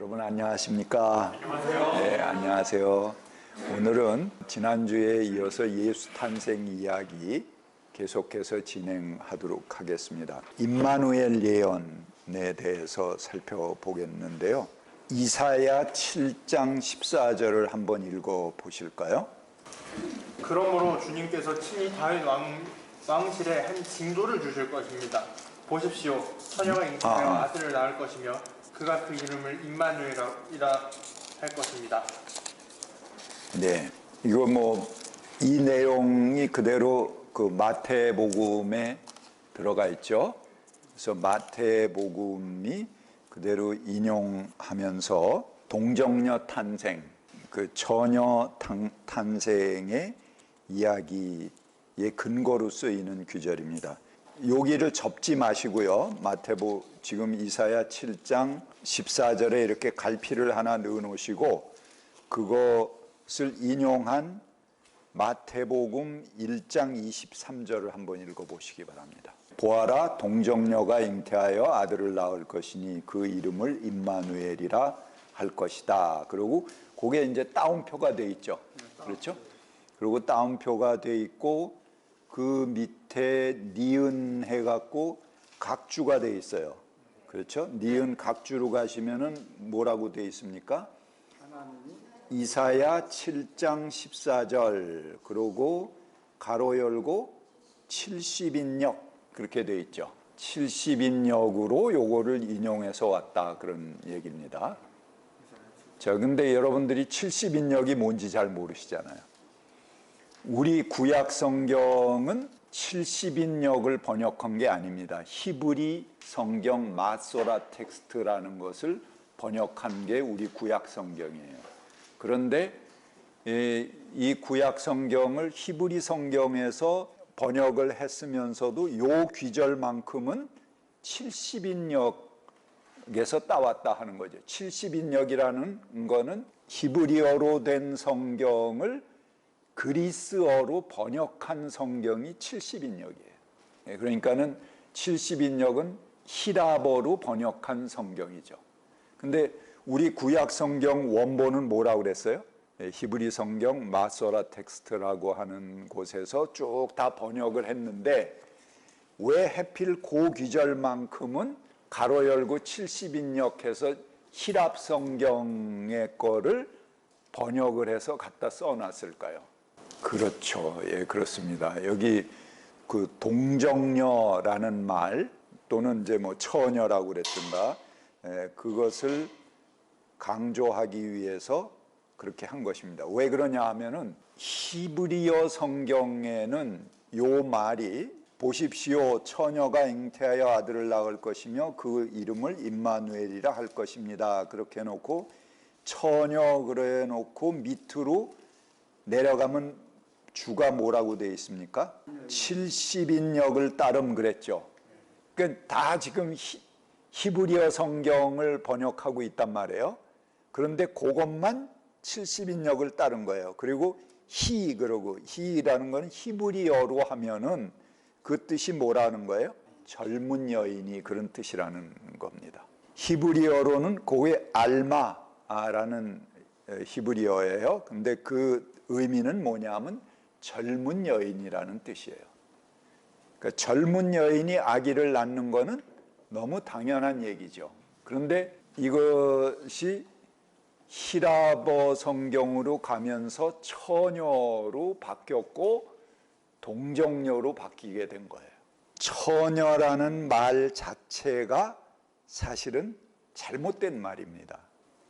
여러분 안녕하십니까? 안녕하세요. 네, 안녕하세요. 오늘은 지난주에 이어서 예수 탄생 이야기 계속해서 진행하도록 하겠습니다. 임마누엘 예언에 대해서 살펴보겠는데요. 이사야 7장 14절을 한번 읽어 보실까요? 그러므로 주님께서 친히 다윗 왕실에 한 징조를 주실 것입니다. 보십시오. 처녀가 잉태하여 아들을 낳을 것이며 그가 그 이름을 임마누엘이라 할 것입니다. 네, 이거 이 내용이 그대로 그 마태복음에 들어가 있죠. 그래서 마태복음이 그대로 인용하면서 동정녀 탄생, 그 처녀 탄생의 이야기의 근거로 쓰이는 구절입니다. 여기를 접지 마시고요. 지금 이사야 7장 14절에 이렇게 갈피를 하나 넣어 놓으시고 그것을 인용한 마태복음 1장 23절을 한번 읽어 보시기 바랍니다. 보아라, 동정녀가 잉태하여 아들을 낳을 것이니 그 이름을 임마누엘이라 할 것이다. 그리고 그게 이제 따옴표가 돼 있죠. 그렇죠? 그리고 따옴표가 돼 있고 그 밑에 니은 해갖고 각주가 돼 있어요. 그렇죠? 니은 각주로 가시면은 뭐라고 돼 있습니까? 이사야 7장 14절 그리고 가로 열고 70인역 그렇게 돼 있죠. 70인역으로 요거를 인용해서 왔다 그런 얘기입니다. 자, 근데 여러분들이 70인역이 뭔지 잘 모르시잖아요. 우리 구약 성경은 70인역을 번역한 게 아닙니다. 히브리 성경 마소라 텍스트라는 것을 번역한 게 우리 구약 성경이에요. 그런데 이 구약 성경을 히브리 성경에서 번역을 했으면서도 요 귀절만큼은 70인역에서 따왔다 하는 거죠. 70인역이라는 거는 히브리어로 된 성경을 그리스어로 번역한 성경이 70인역이에요. 그러니까는 70인역은 히라버로 번역한 성경이죠. 근데 우리 구약 성경 원본은 뭐라고 그랬어요? 히브리 성경 마소라 텍스트라고 하는 곳에서 쭉 다 번역을 했는데 왜 하필 그 귀절만큼은 가로 열고 70인역해서 히랍 성경의 거를 번역을 해서 갖다 써놨을까요? 그렇죠. 예, 그렇습니다. 여기 그 동정녀라는 말 또는 이제 처녀라고 그랬든가 그것을 강조하기 위해서 그렇게 한 것입니다. 왜 그러냐 하면은 히브리어 성경에는 요 말이 보십시오. 처녀가 잉태하여 아들을 낳을 것이며 그 이름을 임마누엘이라 할 것입니다. 그렇게 해놓고 처녀 그래 놓고 밑으로 내려가면 주가 뭐라고 되어 있습니까? 70인역을 따름 그랬죠. 그러니까 다 지금 히브리어 성경을 번역하고 있단 말이에요. 그런데 그것만 70인역을 따른 거예요. 그리고 그러고 히라는 건 히브리어로 하면은 그 뜻이 뭐라는 거예요? 젊은 여인이 그런 뜻이라는 겁니다. 히브리어로는 그게 알마라는 히브리어예요. 근데 그 의미는 뭐냐면 젊은 여인이라는 뜻이에요. 그러니까 젊은 여인이 아기를 낳는 거는 너무 당연한 얘기죠. 그런데 이것이 히라버 성경으로 가면서 처녀로 바뀌었고 동정녀로 바뀌게 된 거예요. 처녀라는 말 자체가 사실은 잘못된 말입니다.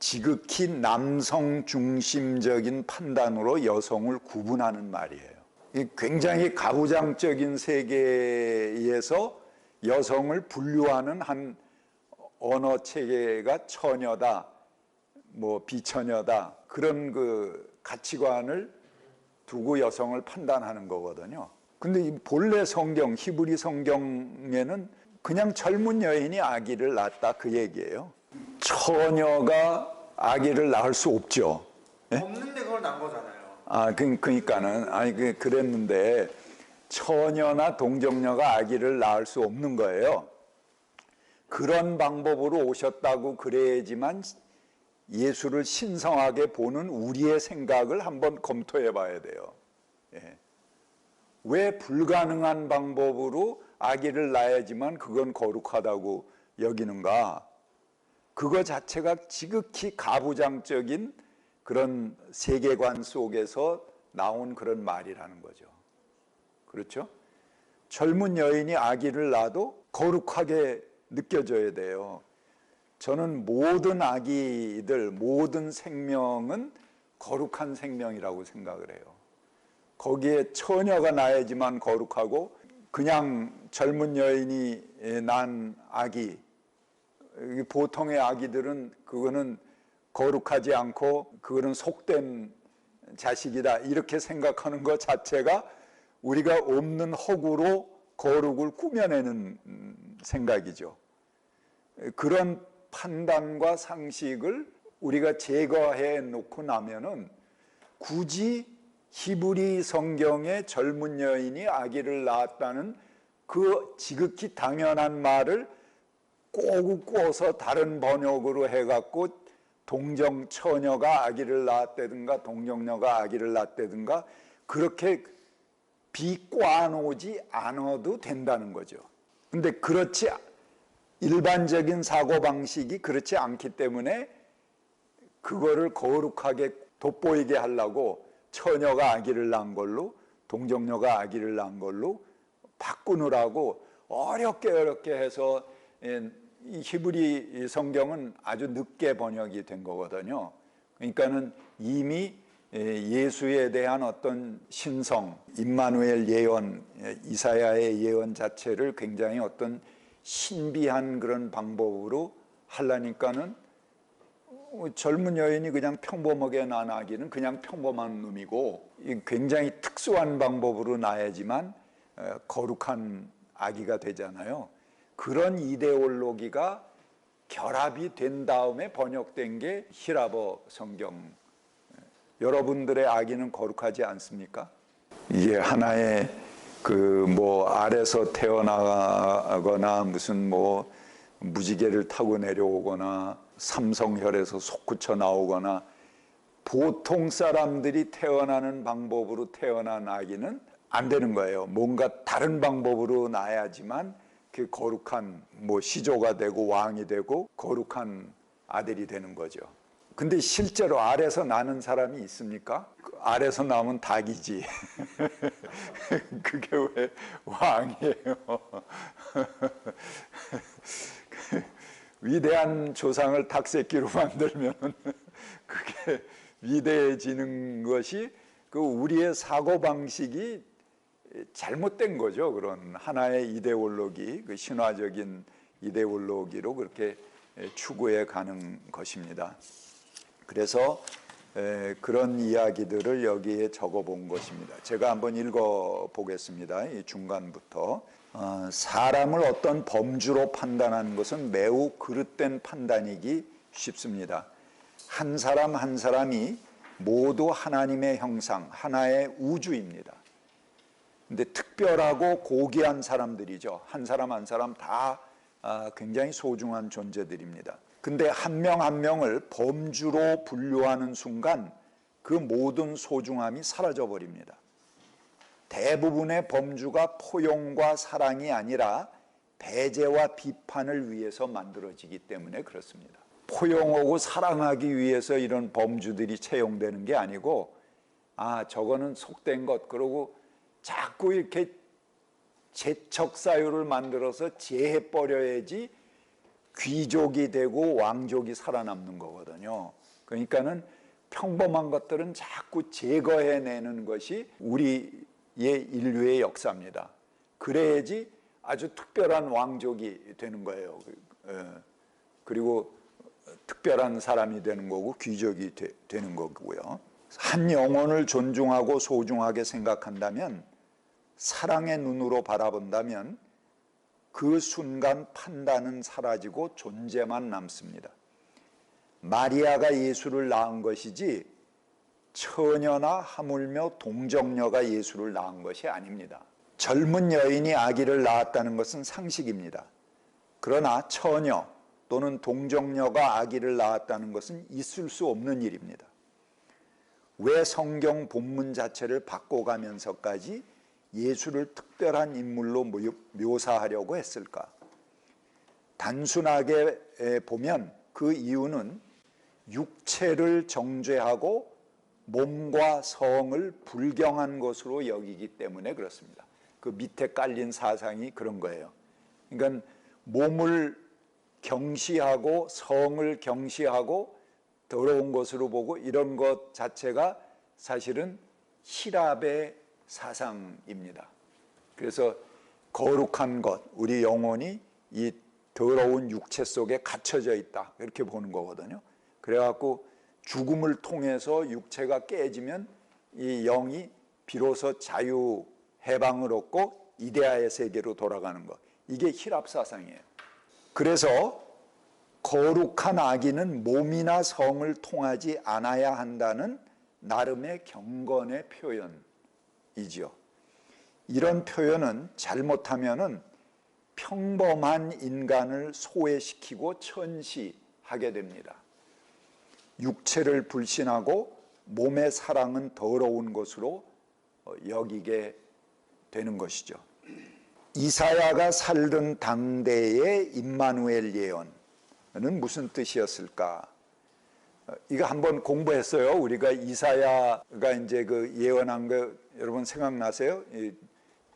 지극히 남성 중심적인 판단으로 여성을 구분하는 말이에요. 굉장히 가부장적인 세계에서 여성을 분류하는 한 언어 체계가 처녀다, 비처녀다 그런 그 가치관을 두고 여성을 판단하는 거거든요. 근데 이 본래 성경, 히브리 성경에는 그냥 젊은 여인이 아기를 낳았다 그 얘기예요. 처녀가 아기를 낳을 수 없죠. 네? 없는데 그걸 낳은 거잖아요. 그러니까는 그랬는데 처녀나 동정녀가 아기를 낳을 수 없는 거예요. 그런 방법으로 오셨다고 그래야지만 예수를 신성하게 보는 우리의 생각을 한번 검토해 봐야 돼요. 예. 왜 불가능한 방법으로 아기를 낳아야지만 그건 거룩하다고 여기는가? 그거 자체가 지극히 가부장적인 그런 세계관 속에서 나온 그런 말이라는 거죠. 그렇죠? 젊은 여인이 아기를 낳아도 거룩하게 느껴져야 돼요. 저는 모든 아기들, 모든 생명은 거룩한 생명이라고 생각을 해요. 거기에 처녀가 낳아야지만 거룩하고 그냥 젊은 여인이 낳은 아기, 보통의 아기들은 그거는 거룩하지 않고 그거는 속된 자식이다 이렇게 생각하는 것 자체가 우리가 없는 허구로 거룩을 꾸며내는 생각이죠. 그런 판단과 상식을 우리가 제거해 놓고 나면은 굳이 히브리 성경에 젊은 여인이 아기를 낳았다는 그 지극히 당연한 말을 꼬고 꼬서 다른 번역으로 해갖고 동정 처녀가 아기를 낳았다든가 동정녀가 아기를 낳았다든가 그렇게 비꼬아놓지 않아도 된다는 거죠. 근데 그렇지 일반적인 사고방식이 그렇지 않기 때문에 그거를 거룩하게 돋보이게 하려고 처녀가 아기를 낳은 걸로 동정녀가 아기를 낳은 걸로 바꾸느라고 어렵게 해서 이 히브리 성경은 아주 늦게 번역이 된 거거든요. 그러니까는 이미 예수에 대한 어떤 신성, 임마누엘 예언, 이사야의 예언 자체를 굉장히 어떤 신비한 그런 방법으로 하려니까는 젊은 여인이 그냥 평범하게 낳은 아기는 그냥 평범한 놈이고 굉장히 특수한 방법으로 낳아야지만 거룩한 아기가 되잖아요. 그런 이데올로기가 결합이 된 다음에 번역된 게 히라버 성경. 여러분들의 아기는 거룩하지 않습니까? 이게 하나의 알에서 태어나거나 무슨 무지개를 타고 내려오거나 삼성혈에서 솟구쳐 나오거나 보통 사람들이 태어나는 방법으로 태어난 아기는 안 되는 거예요. 뭔가 다른 방법으로 낳아야지만 그 거룩한 시조가 되고 왕이 되고 거룩한 아들이 되는 거죠. 근데 실제로 알에서 나는 사람이 있습니까? 알에서 나오면 닭이지. 그게 왜 왕이에요? 위대한 조상을 닭새끼로 만들면 그게 위대해지는 것이 우리의 사고방식이 잘못된 거죠. 그런 하나의 이데올로기, 신화적인 이데올로기로 그렇게 추구해 가는 것입니다. 그래서 그런 이야기들을 여기에 적어 본 것입니다. 제가 한번 읽어 보겠습니다. 이 중간부터. 사람을 어떤 범주로 판단하는 것은 매우 그릇된 판단이기 쉽습니다. 한 사람 한 사람이 모두 하나님의 형상, 하나의 우주입니다. 근데 특별하고 고귀한 사람들이죠. 한 사람 한 사람 다 굉장히 소중한 존재들입니다. 근데 한 명 한 명을 범주로 분류하는 순간 그 모든 소중함이 사라져 버립니다. 대부분의 범주가 포용과 사랑이 아니라 배제와 비판을 위해서 만들어지기 때문에 그렇습니다. 포용하고 사랑하기 위해서 이런 범주들이 채용되는 게 아니고 저거는 속된 것 그러고 자꾸 이렇게 제척사유를 만들어서 제해버려야지 귀족이 되고 왕족이 살아남는 거거든요. 그러니까는 평범한 것들은 자꾸 제거해내는 것이 우리의 인류의 역사입니다. 그래야지 아주 특별한 왕족이 되는 거예요. 그리고 특별한 사람이 되는 거고 귀족이 되는 거고요. 한 영혼을 존중하고 소중하게 생각한다면, 사랑의 눈으로 바라본다면 그 순간 판단은 사라지고 존재만 남습니다. 마리아가 예수를 낳은 것이지 처녀나 하물며 동정녀가 예수를 낳은 것이 아닙니다. 젊은 여인이 아기를 낳았다는 것은 상식입니다. 그러나 처녀, 또는 동정녀가 아기를 낳았다는 것은 있을 수 없는 일입니다. 왜 성경 본문 자체를 바꿔가면서까지 예수를 특별한 인물로 묘사하려고 했을까? 단순하게 보면 그 이유는 육체를 정죄하고 몸과 성을 불경한 것으로 여기기 때문에 그렇습니다. 그 밑에 깔린 사상이 그런 거예요. 그러니까 몸을 경시하고 성을 경시하고 더러운 것으로 보고 이런 것 자체가 사실은 히랍의 사상입니다. 그래서 거룩한 것, 우리 영혼이 이 더러운 육체 속에 갇혀져 있다, 이렇게 보는 거거든요. 그래갖고 죽음을 통해서 육체가 깨지면 이 영이 비로소 자유 해방을 얻고 이데아의 세계로 돌아가는 것, 이게 히랍 사상이에요. 그래서 거룩한 아기는 몸이나 성을 통하지 않아야 한다는 나름의 경건의 표현이지요. 이런 표현은 잘못하면은 평범한 인간을 소외시키고 천시하게 됩니다. 육체를 불신하고 몸의 사랑은 더러운 것으로 여기게 되는 것이죠. 이사야가 살던 당대의 임마누엘 예언은 무슨 뜻이었을까? 이거 한번 공부했어요. 우리가 이사야가 이제 그 예언한 거 여러분 생각나세요?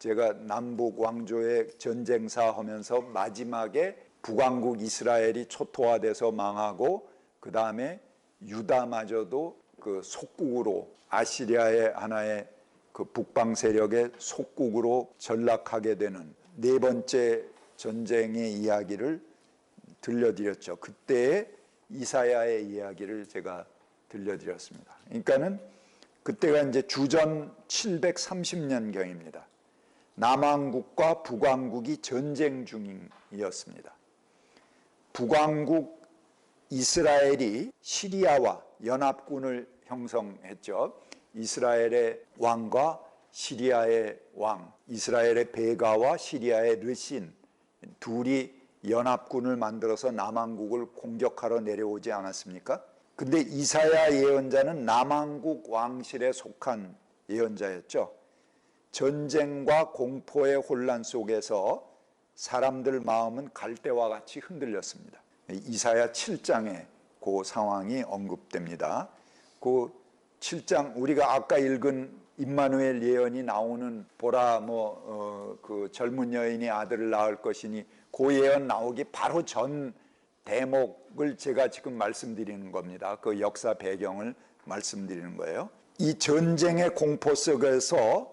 제가 남북 왕조의 전쟁사 하면서 마지막에 북왕국 이스라엘이 초토화돼서 망하고 그 다음에 유다마저도 그 속국으로 아시리아의 하나의 그 북방 세력의 속국으로 전락하게 되는 네 번째 전쟁의 이야기를 들려드렸죠. 그때의 이사야의 이야기를 제가 들려드렸습니다. 그러니까는 그때가 이제 주전 730년경입니다. 남왕국과 북왕국이 전쟁 중이었습니다. 북왕국 이스라엘이 시리아와 연합군을 형성했죠. 이스라엘의 왕과 시리아의 왕, 이스라엘의 베가와 시리아의 르신 둘이 연합군을 만들어서 남왕국을 공격하러 내려오지 않았습니까? 근데 이사야 예언자는 남왕국 왕실에 속한 예언자였죠. 전쟁과 공포의 혼란 속에서 사람들 마음은 갈대와 같이 흔들렸습니다. 이사야 7장에 그 상황이 언급됩니다. 그 7장 우리가 아까 읽은 임마누엘 예언이 나오는 보라 그 젊은 여인이 아들을 낳을 것이니 그 예언 나오기 바로 전 대목을 제가 지금 말씀드리는 겁니다. 그 역사 배경을 말씀드리는 거예요. 이 전쟁의 공포 속에서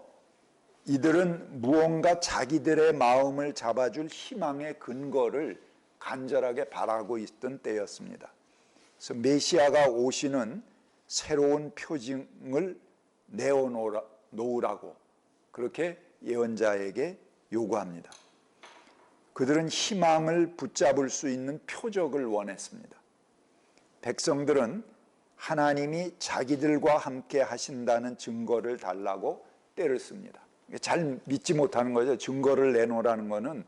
이들은 무언가 자기들의 마음을 잡아줄 희망의 근거를 간절하게 바라고 있던 때였습니다. 그래서 메시아가 오시는 새로운 표징을 내어놓으라고 그렇게 예언자에게 요구합니다. 그들은 희망을 붙잡을 수 있는 표적을 원했습니다. 백성들은 하나님이 자기들과 함께 하신다는 증거를 달라고 때를 씁니다. 잘 믿지 못하는 거죠. 증거를 내놓으라는 거는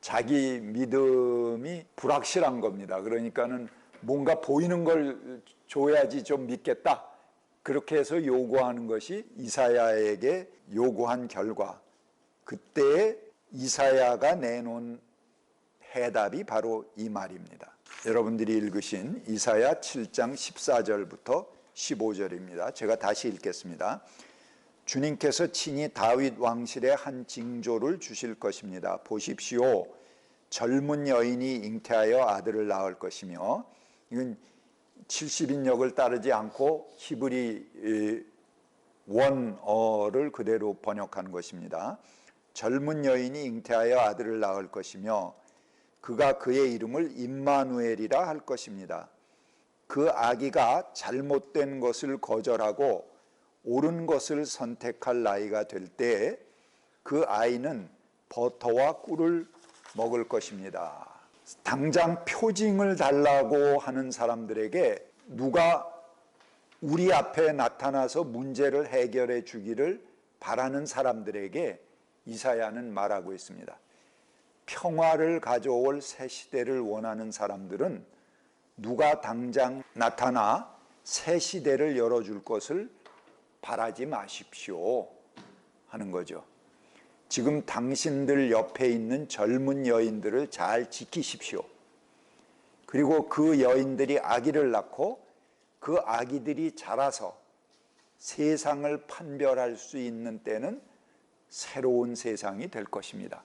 자기 믿음이 불확실한 겁니다. 그러니까는 뭔가 보이는 걸 줘야지 좀 믿겠다. 그렇게 해서 요구하는 것이 이사야에게 요구한 결과, 그때 이사야가 내놓은 해답이 바로 이 말입니다. 여러분들이 읽으신 이사야 7장 14절부터 15절입니다. 제가 다시 읽겠습니다. 주님께서 친히 다윗 왕실에 한 징조를 주실 것입니다. 보십시오. 젊은 여인이 잉태하여 아들을 낳을 것이며, 이건 70인역을 따르지 않고 히브리 원어를 그대로 번역한 것입니다. 젊은 여인이 잉태하여 아들을 낳을 것이며 그가 그의 이름을 임마누엘이라 할 것입니다. 그 아기가 잘못된 것을 거절하고 옳은 것을 선택할 나이가 될 때 그 아이는 버터와 꿀을 먹을 것입니다. 당장 표징을 달라고 하는 사람들에게 누가 우리 앞에 나타나서 문제를 해결해 주기를 바라는 사람들에게 이사야는 말하고 있습니다. 평화를 가져올 새 시대를 원하는 사람들은 누가 당장 나타나 새 시대를 열어줄 것을 바라지 마십시오 하는 거죠. 지금 당신들 옆에 있는 젊은 여인들을 잘 지키십시오. 그리고 그 여인들이 아기를 낳고 그 아기들이 자라서 세상을 판별할 수 있는 때는 새로운 세상이 될 것입니다.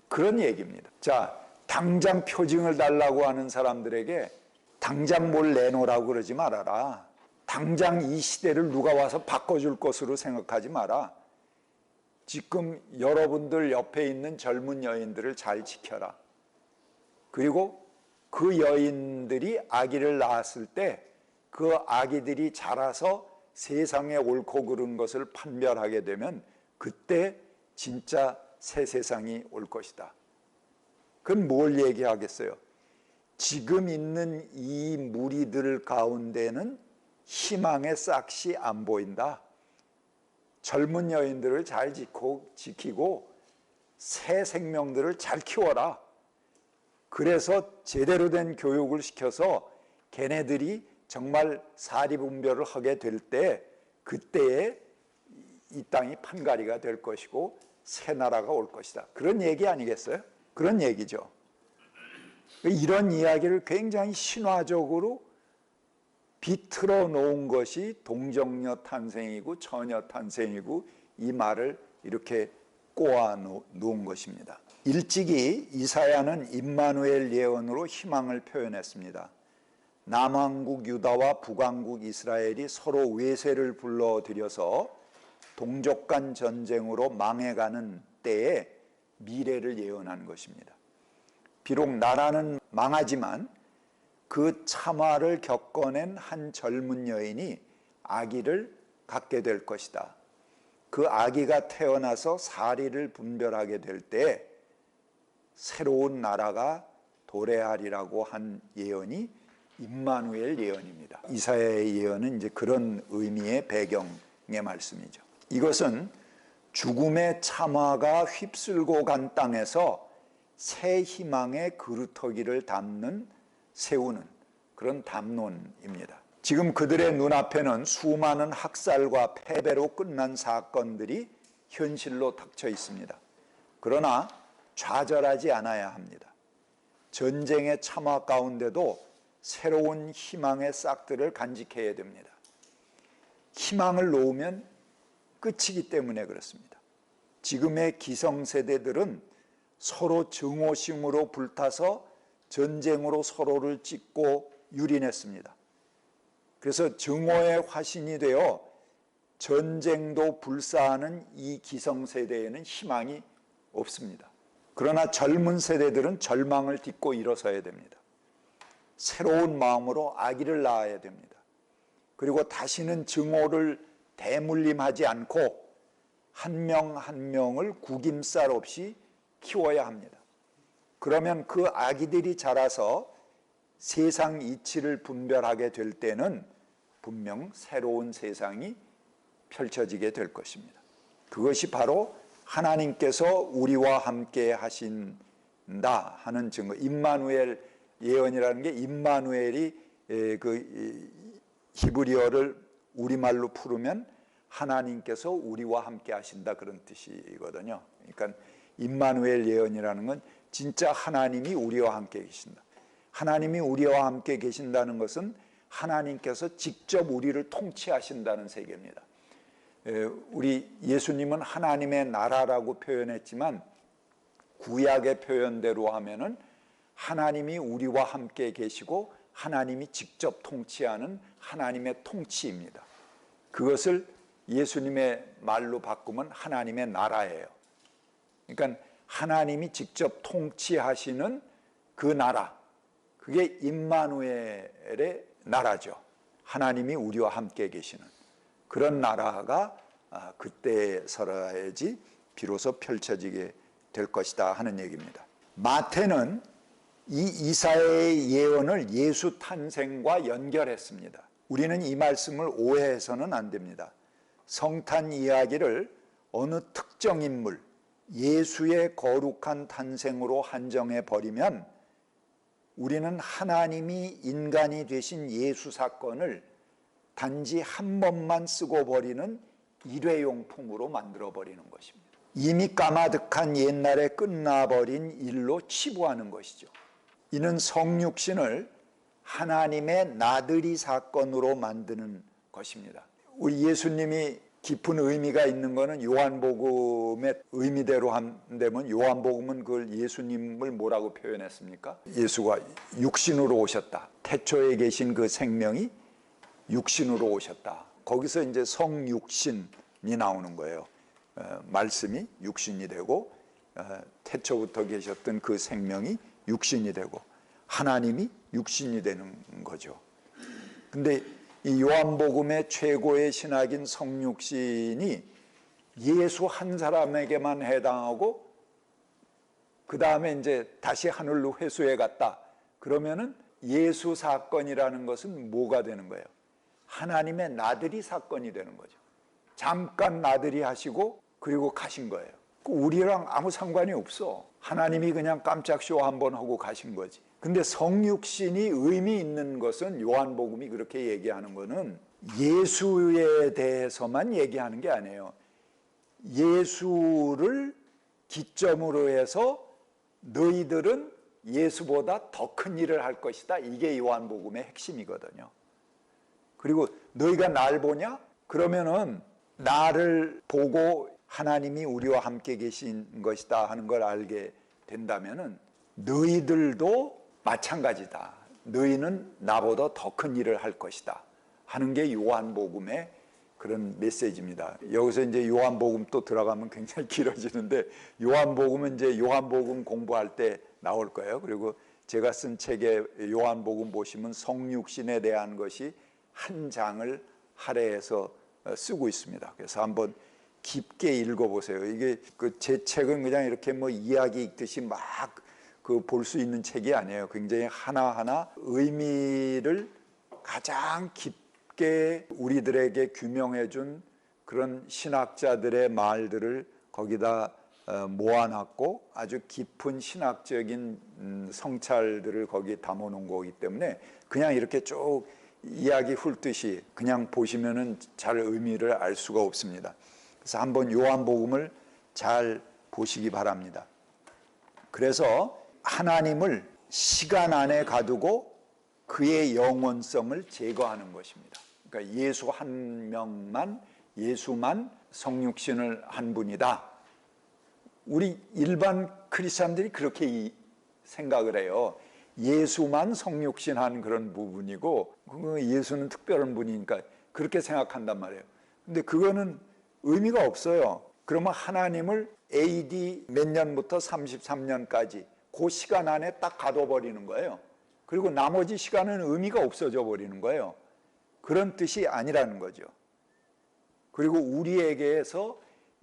그런 얘기입니다. 자, 당장 표징을 달라고 하는 사람들에게 당장 뭘 내놓으라고 그러지 말아라. 당장 이 시대를 누가 와서 바꿔줄 것으로 생각하지 마라. 지금 여러분들 옆에 있는 젊은 여인들을 잘 지켜라. 그리고 그 여인들이 아기를 낳았을 때 그 아기들이 자라서 세상에 옳고 그른 것을 판별하게 되면 그때 진짜 새 세상이 올 것이다. 그건 뭘 얘기하겠어요? 지금 있는 이 무리들 가운데는 희망의 싹이 안 보인다. 젊은 여인들을 잘 지키고 새 생명들을 잘 키워라. 그래서 제대로 된 교육을 시켜서 걔네들이 정말 사리분별을 하게 될 때 그때에 이 땅이 판가리가 될 것이고 새 나라가 올 것이다. 그런 얘기 아니겠어요? 그런 얘기죠. 이런 이야기를 굉장히 신화적으로 비틀어 놓은 것이 동정녀 탄생이고 처녀 탄생이고 이 말을 이렇게 꼬아 놓은 것입니다. 일찍이 이사야는 임마누엘 예언으로 희망을 표현했습니다. 남왕국 유다와 북왕국 이스라엘이 서로 외세를 불러들여서 동족 간 전쟁으로 망해가는 때에 미래를 예언한 것입니다. 비록 나라는 망하지만 그 참화를 겪어낸 한 젊은 여인이 아기를 갖게 될 것이다. 그 아기가 태어나서 사리를 분별하게 될 때 새로운 나라가 도래하리라고 한 예언이 임마누엘 예언입니다. 이사야의 예언은 이제 그런 의미의 배경의 말씀이죠. 이것은 죽음의 참화가 휩쓸고 간 땅에서 새 희망의 그루터기를 세우는 그런 담론입니다. 지금 그들의 눈앞에는 수많은 학살과 패배로 끝난 사건들이 현실로 닥쳐 있습니다. 그러나 좌절하지 않아야 합니다. 전쟁의 참화 가운데도 새로운 희망의 싹들을 간직해야 됩니다. 희망을 놓으면 끝이기 때문에 그렇습니다. 지금의 기성세대들은 서로 증오심으로 불타서 전쟁으로 서로를 찢고 유린했습니다. 그래서 증오의 화신이 되어 전쟁도 불사하는 이 기성세대에는 희망이 없습니다. 그러나 젊은 세대들은 절망을 딛고 일어서야 됩니다. 새로운 마음으로 아기를 낳아야 됩니다. 그리고 다시는 증오를 대물림하지 않고 한 명 한 명을 구김살 없이 키워야 합니다. 그러면 그 아기들이 자라서 세상 이치를 분별하게 될 때는 분명 새로운 세상이 펼쳐지게 될 것입니다. 그것이 바로 하나님께서 우리와 함께 하신다 하는 증거. 임마누엘 예언이라는 게 임마누엘이 그 히브리어를 우리말로 풀으면 하나님께서 우리와 함께 하신다 그런 뜻이거든요. 그러니까 임마누엘 예언이라는 건 진짜 하나님이 우리와 함께 계신다. 하나님이 우리와 함께 계신다는 것은 하나님께서 직접 우리를 통치하신다는 세계입니다. 우리 예수님은 하나님의 나라라고 표현했지만 구약의 표현대로 하면은 하나님이 우리와 함께 계시고 하나님이 직접 통치하는 하나님의 통치입니다. 그것을 예수님의 말로 바꾸면 하나님의 나라예요. 그러니까 하나님이 직접 통치하시는 그 나라, 그게 임마누엘의 나라죠. 하나님이 우리와 함께 계시는 그런 나라가 그때 서야지 비로소 펼쳐지게 될 것이다 하는 얘기입니다. 마태는 이 이사야의 예언을 예수 탄생과 연결했습니다. 우리는 이 말씀을 오해해서는 안 됩니다. 성탄 이야기를 어느 특정 인물 예수의 거룩한 탄생으로 한정해 버리면 우리는 하나님이 인간이 되신 예수 사건을 단지 한 번만 쓰고 버리는 일회용품으로 만들어 버리는 것입니다. 이미 까마득한 옛날에 끝나버린 일로 치부하는 것이죠. 이는 성육신을 하나님의 나들이 사건으로 만드는 것입니다. 우리 예수님이 깊은 의미가 있는 것은 요한복음의 의미대로 한다면 요한복음은 그걸 예수님을 뭐라고 표현했습니까? 예수가 육신으로 오셨다. 태초에 계신 그 생명이 육신으로 오셨다. 거기서 이제 성육신이 나오는 거예요. 말씀이 육신이 되고 태초부터 계셨던 그 생명이 육신이 되고 하나님이 육신이 되는 거죠. 근데 이 요한복음의 최고의 신학인 성육신이 예수 한 사람에게만 해당하고 그 다음에 이제 다시 하늘로 회수해 갔다. 그러면은 예수 사건이라는 것은 뭐가 되는 거예요? 하나님의 나들이 사건이 되는 거죠. 잠깐 나들이 하시고 그리고 가신 거예요. 우리랑 아무 상관이 없어. 하나님이 그냥 깜짝 쇼 한번 하고 가신 거지. 근데 성육신이 의미 있는 것은 요한복음이 그렇게 얘기하는 것은 예수에 대해서만 얘기하는 게 아니에요. 예수를 기점으로 해서 너희들은 예수보다 더 큰 일을 할 것이다. 이게 요한복음의 핵심이거든요. 그리고 너희가 날 보냐? 그러면은 나를 보고 하나님이 우리와 함께 계신 것이다 하는 걸 알게 된다면은 너희들도 마찬가지다. 너희는 나보다 더 큰 일을 할 것이다 하는 게 요한복음의 그런 메시지입니다. 여기서 이제 요한복음 또 들어가면 굉장히 길어지는데 요한복음은 이제 요한복음 공부할 때 나올 거예요. 그리고 제가 쓴 책에 요한복음 보시면 성육신에 대한 것이 한 장을 할애해서 쓰고 있습니다. 그래서 한번 깊게 읽어보세요. 이게 제 책은 그냥 이렇게 뭐 이야기 읽듯이 막 볼 수 있는 책이 아니에요. 굉장히 하나하나 의미를 가장 깊게 우리들에게 규명해 준 그런 신학자들의 말들을 거기다 모아놨고 아주 깊은 신학적인 성찰들을 거기에 담아놓은 거기 때문에 그냥 이렇게 쭉 이야기 훑듯이 그냥 보시면은 잘 의미를 알 수가 없습니다. 그래서 한번 요한복음을 잘 보시기 바랍니다. 그래서 하나님을 시간 안에 가두고 그의 영원성을 제거하는 것입니다. 그러니까 예수 한 명만, 예수만 성육신을 한 분이다. 우리 일반 크리스찬들이 그렇게 생각을 해요. 예수만 성육신한 그런 부분이고 예수는 특별한 분이니까 그렇게 생각한단 말이에요. 근데 그거는 의미가 없어요. 그러면 하나님을 AD 몇 년부터 33년까지 그 시간 안에 딱 가둬버리는 거예요. 그리고 나머지 시간은 의미가 없어져 버리는 거예요. 그런 뜻이 아니라는 거죠. 그리고 우리에게서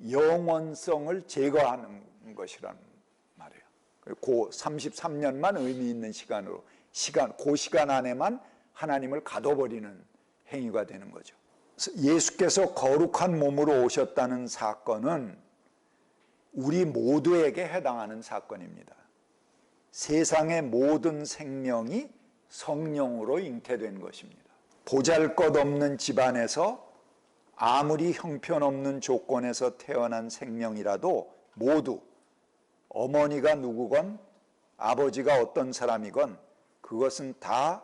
영원성을 제거하는 것이라는 말이에요. 그 33년만 의미 있는 시간으로 그 시간 안에만 하나님을 가둬버리는 행위가 되는 거죠. 예수께서 거룩한 몸으로 오셨다는 사건은 우리 모두에게 해당하는 사건입니다. 세상의 모든 생명이 성령으로 잉태된 것입니다. 보잘것없는 집안에서 아무리 형편없는 조건에서 태어난 생명이라도 모두 어머니가 누구건 아버지가 어떤 사람이건 그것은 다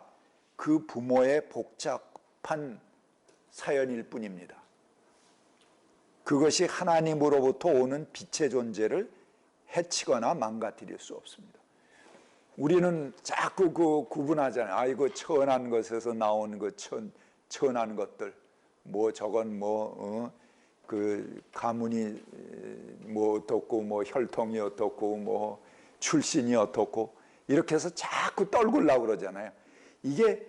그 부모의 복잡한 사연일 뿐입니다. 그것이 하나님으로부터 오는 빛의 존재를 해치거나 망가뜨릴 수 없습니다. 우리는 자꾸 구분하잖아요. 아, 이거 천한 것에서 나오는 거 천한 것들. 뭐 저건 그 가문이 뭐 어떻고 뭐 혈통이 어떻고 뭐 출신이 어떻고 이렇게 해서 자꾸 떨구려고 그러잖아요. 이게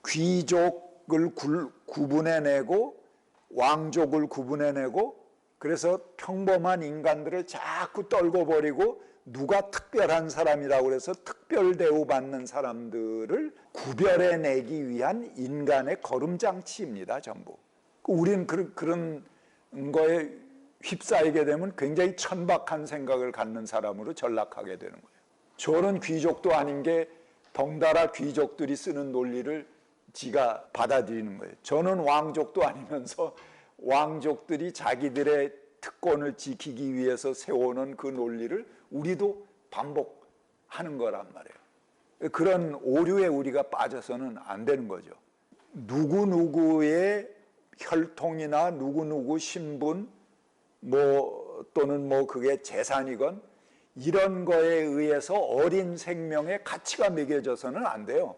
귀족을 구분해내고 왕족을 구분해내고 그래서 평범한 인간들을 자꾸 떨궈버리고 누가 특별한 사람이라고 그래서 특별 대우받는 사람들을 구별해내기 위한 인간의 거름장치입니다. 전부. 우리는 그런 거에 휩싸이게 되면 굉장히 천박한 생각을 갖는 사람으로 전락하게 되는 거예요. 저는 귀족도 아닌 게 덩달아 귀족들이 쓰는 논리를 지가 받아들이는 거예요. 저는 왕족도 아니면서 왕족들이 자기들의 특권을 지키기 위해서 세워놓은 그 논리를 우리도 반복하는 거란 말이에요. 그런 오류에 우리가 빠져서는 안 되는 거죠. 누구누구의 혈통이나 누구누구 신분 또는 그게 재산이건 이런 거에 의해서 어린 생명의 가치가 매겨져서는 안 돼요.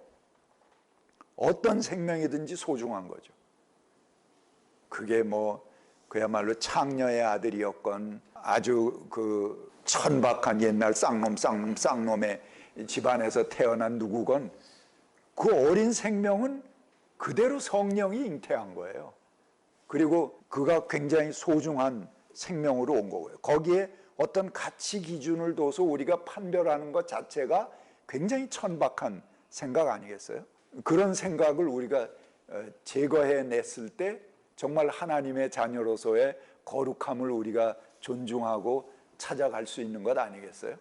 어떤 생명이든지 소중한 거죠. 그게 그야말로 창녀의 아들이었건 아주 그 천박한 옛날 쌍놈의 집안에서 태어난 누구건 그 어린 생명은 그대로 성령이 잉태한 거예요. 그리고 그가 굉장히 소중한 생명으로 온 거고요. 거기에 어떤 가치 기준을 둬서 우리가 판별하는 것 자체가 굉장히 천박한 생각 아니겠어요? 그런 생각을 우리가 제거해냈을 때 정말 하나님의 자녀로서의 거룩함을 우리가 존중하고 찾아갈 수 있는 것 아니겠어요?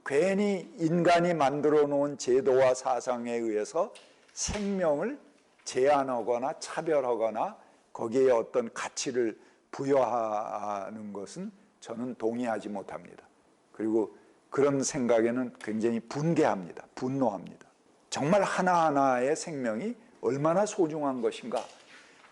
괜히 인간이 만들어 놓은 제도와 사상에 의해서 생명을 제한하거나 차별하거나 거기에 어떤 가치를 부여하는 것은 저는 동의하지 못합니다. 그리고 그런 생각에는 굉장히 분개합니다. 분노합니다. 정말 하나하나의 생명이 얼마나 소중한 것인가,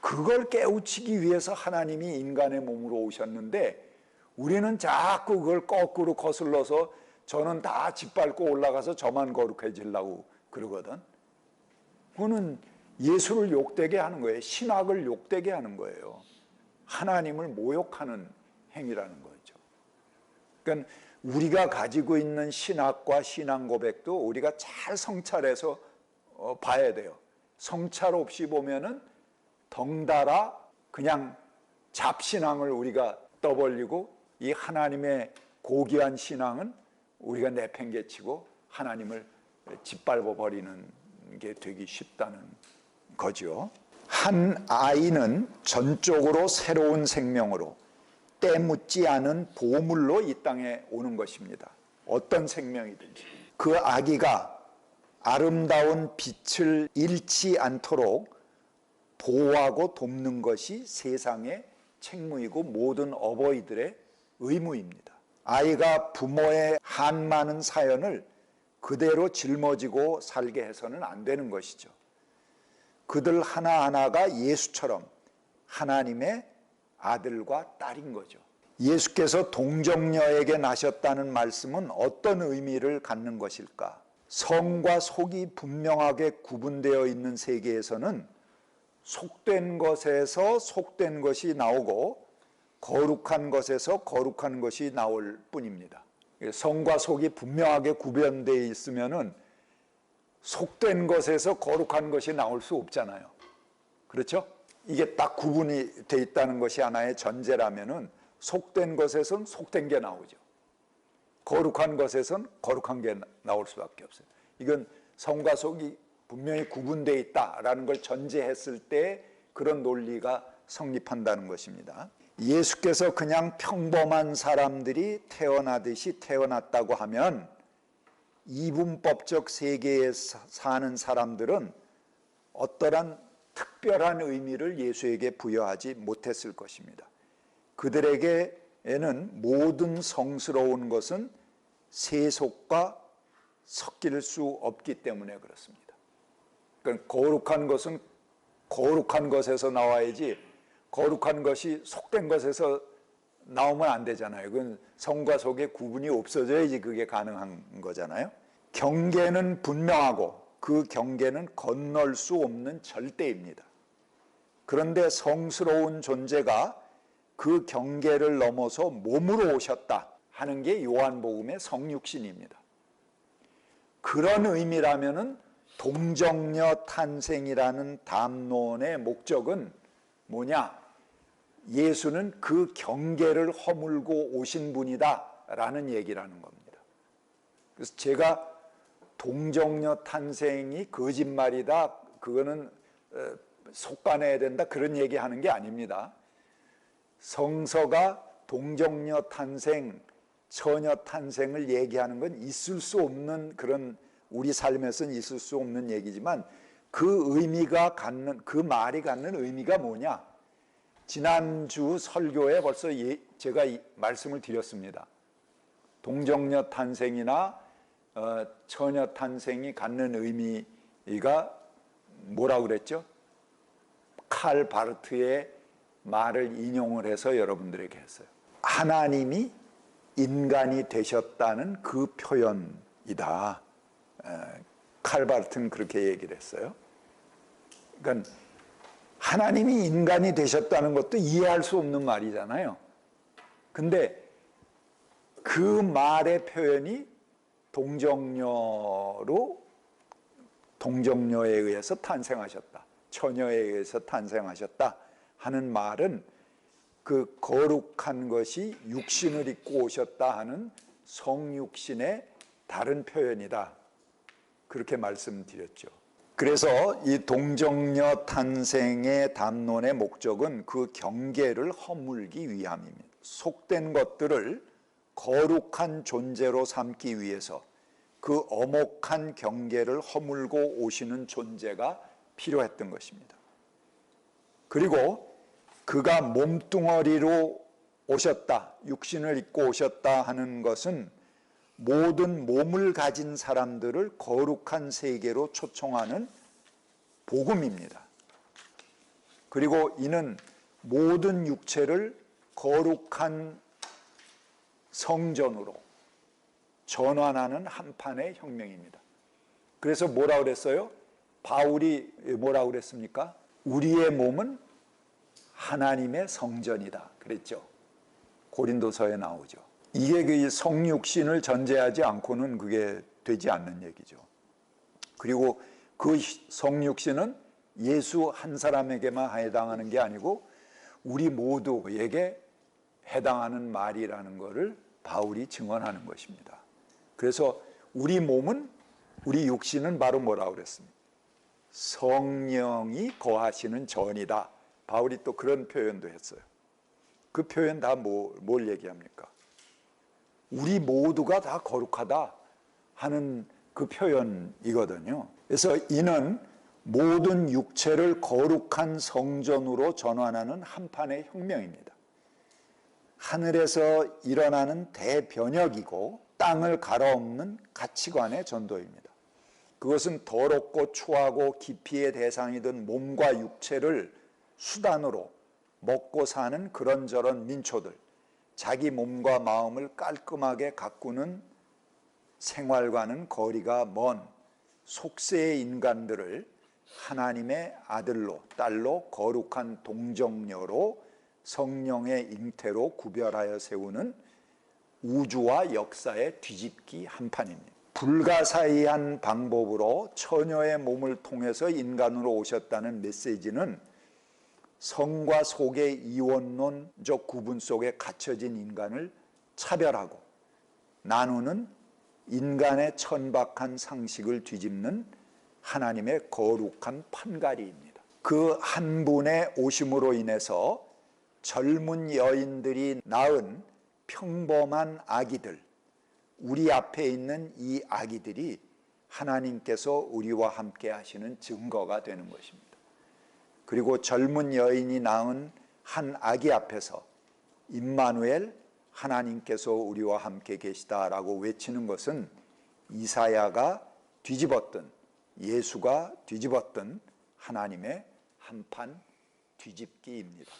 그걸 깨우치기 위해서 하나님이 인간의 몸으로 오셨는데 우리는 자꾸 그걸 거꾸로 거슬러서 저는 다 짓밟고 올라가서 저만 거룩해지려고 그러거든. 그거는 예수를 욕되게 하는 거예요. 신학을 욕되게 하는 거예요. 하나님을 모욕하는 행위라는 거죠. 그러니까 우리가 가지고 있는 신학과 신앙 고백도 우리가 잘 성찰해서 봐야 돼요. 성찰 없이 보면은 덩달아 그냥 잡신앙을 우리가 떠벌리고 이 하나님의 고귀한 신앙은 우리가 내팽개치고 하나님을 짓밟아 버리는 게 되기 쉽다는 거죠. 한 아이는 전적으로 새로운 생명으로 때묻지 않은 보물로 이 땅에 오는 것입니다. 어떤 생명이든지 그 아기가 아름다운 빛을 잃지 않도록 보호하고 돕는 것이 세상의 책무이고 모든 어버이들의 의무입니다. 아이가 부모의 한많은 사연을 그대로 짊어지고 살게 해서는 안 되는 것이죠. 그들 하나하나가 예수처럼 하나님의 아들과 딸인 거죠. 예수께서 동정녀에게 나셨다는 말씀은 어떤 의미를 갖는 것일까? 성과 속이 분명하게 구분되어 있는 세계에서는 속된 것에서 속된 것이 나오고 거룩한 것에서 거룩한 것이 나올 뿐입니다. 성과 속이 분명하게 구별되어 있으면은 속된 것에서 거룩한 것이 나올 수 없잖아요. 그렇죠? 이게 딱 구분이 돼 있다는 것이 하나의 전제라면은 속된 것에선 속된 게 나오죠. 거룩한 것에선 거룩한 게 나올 수밖에 없어요. 이건 성과 속이 분명히 구분되어 있다라는 걸 전제했을 때 그런 논리가 성립한다는 것입니다. 예수께서 그냥 평범한 사람들이 태어나듯이 태어났다고 하면 이분법적 세계에 사는 사람들은 어떠한 특별한 의미를 예수에게 부여하지 못했을 것입니다. 그들에게는 모든 성스러운 것은 세속과 섞일 수 없기 때문에 그렇습니다. 그러니까 거룩한 것은 거룩한 것에서 나와야지 거룩한 것이 속된 것에서 나오면 안 되잖아요. 그건 성과 속의 구분이 없어져야지 그게 가능한 거잖아요. 경계는 분명하고 그 경계는 건널 수 없는 절대입니다. 그런데 성스러운 존재가 그 경계를 넘어서 몸으로 오셨다 하는 게 요한복음의 성육신입니다. 그런 의미라면은 동정녀 탄생이라는 담론의 목적은 뭐냐? 예수는 그 경계를 허물고 오신 분이다라는 얘기라는 겁니다. 그래서 제가 동정녀 탄생이 거짓말이다, 그거는 속아내야 된다, 그런 얘기하는 게 아닙니다. 성서가 동정녀 탄생, 처녀 탄생을 얘기하는 건 있을 수 없는 그런, 우리 삶에서는 있을 수 없는 얘기지만 그 의미가 갖는, 그 말이 갖는 의미가 뭐냐? 지난주 설교에 벌써 제가 말씀을 드렸습니다. 동정녀 탄생이나 처녀 탄생이 갖는 의미가 뭐라고 그랬죠? 칼 바르트의 말을 인용을 해서 여러분들에게 했어요. 하나님이 인간이 되셨다는 그 표현이다. 칼 바르트는 그렇게 얘기를 했어요. 그러니까 하나님이 인간이 되셨다는 것도 이해할 수 없는 말이잖아요. 근데 그 말의 표현이 동정녀에 의해서 탄생하셨다, 처녀에 의해서 탄생하셨다 하는 말은 그 거룩한 것이 육신을 입고 오셨다 하는 성육신의 다른 표현이다, 그렇게 말씀드렸죠. 그래서 이 동정녀 탄생의 담론의 목적은 그 경계를 허물기 위함입니다. 속된 것들을 거룩한 존재로 삼기 위해서 그 엄혹한 경계를 허물고 오시는 존재가 필요했던 것입니다. 그리고 그가 몸뚱어리로 오셨다, 육신을 입고 오셨다 하는 것은 모든 몸을 가진 사람들을 거룩한 세계로 초청하는 복음입니다. 그리고 이는 모든 육체를 거룩한 성전으로 전환하는 한판의 혁명입니다. 그래서 뭐라고 그랬어요? 바울이 뭐라고 그랬습니까? 우리의 몸은 하나님의 성전이다 그랬죠. 고린도서에 나오죠. 이게 그 성육신을 전제하지 않고는 그게 되지 않는 얘기죠. 그리고 그 성육신은 예수 한 사람에게만 해당하는 게 아니고 우리 모두에게 해당하는 말이라는 것을 바울이 증언하는 것입니다. 그래서 우리 몸은, 우리 육신은 바로 뭐라고 그랬습니까? 성령이 거하시는 전이다. 바울이 또 그런 표현도 했어요. 그 표현 다 뭘 얘기합니까? 우리 모두가 다 거룩하다 하는 그 표현이거든요. 그래서 이는 모든 육체를 거룩한 성전으로 전환하는 한판의 혁명입니다. 하늘에서 일어나는 대변혁이고 땅을 갈아엎는 가치관의 전도입니다. 그것은 더럽고 추하고 기피의 대상이던 몸과 육체를 수단으로 먹고 사는 그런저런 민초들, 자기 몸과 마음을 깔끔하게 가꾸는 생활과는 거리가 먼 속세의 인간들을 하나님의 아들로, 딸로, 거룩한 동정녀로 성령의 잉태로 구별하여 세우는 우주와 역사의 뒤집기 한판입니다. 불가사의한 방법으로 처녀의 몸을 통해서 인간으로 오셨다는 메시지는 성과 속의 이원론적 구분 속에 갇혀진 인간을 차별하고 나누는 인간의 천박한 상식을 뒤집는 하나님의 거룩한 판가리입니다. 그 한 분의 오심으로 인해서 젊은 여인들이 낳은 평범한 아기들, 우리 앞에 있는 이 아기들이 하나님께서 우리와 함께 하시는 증거가 되는 것입니다. 그리고 젊은 여인이 낳은 한 아기 앞에서 임마누엘, 하나님께서 우리와 함께 계시다라고 외치는 것은 이사야가 뒤집었던, 예수가 뒤집었던 하나님의 한판 뒤집기입니다.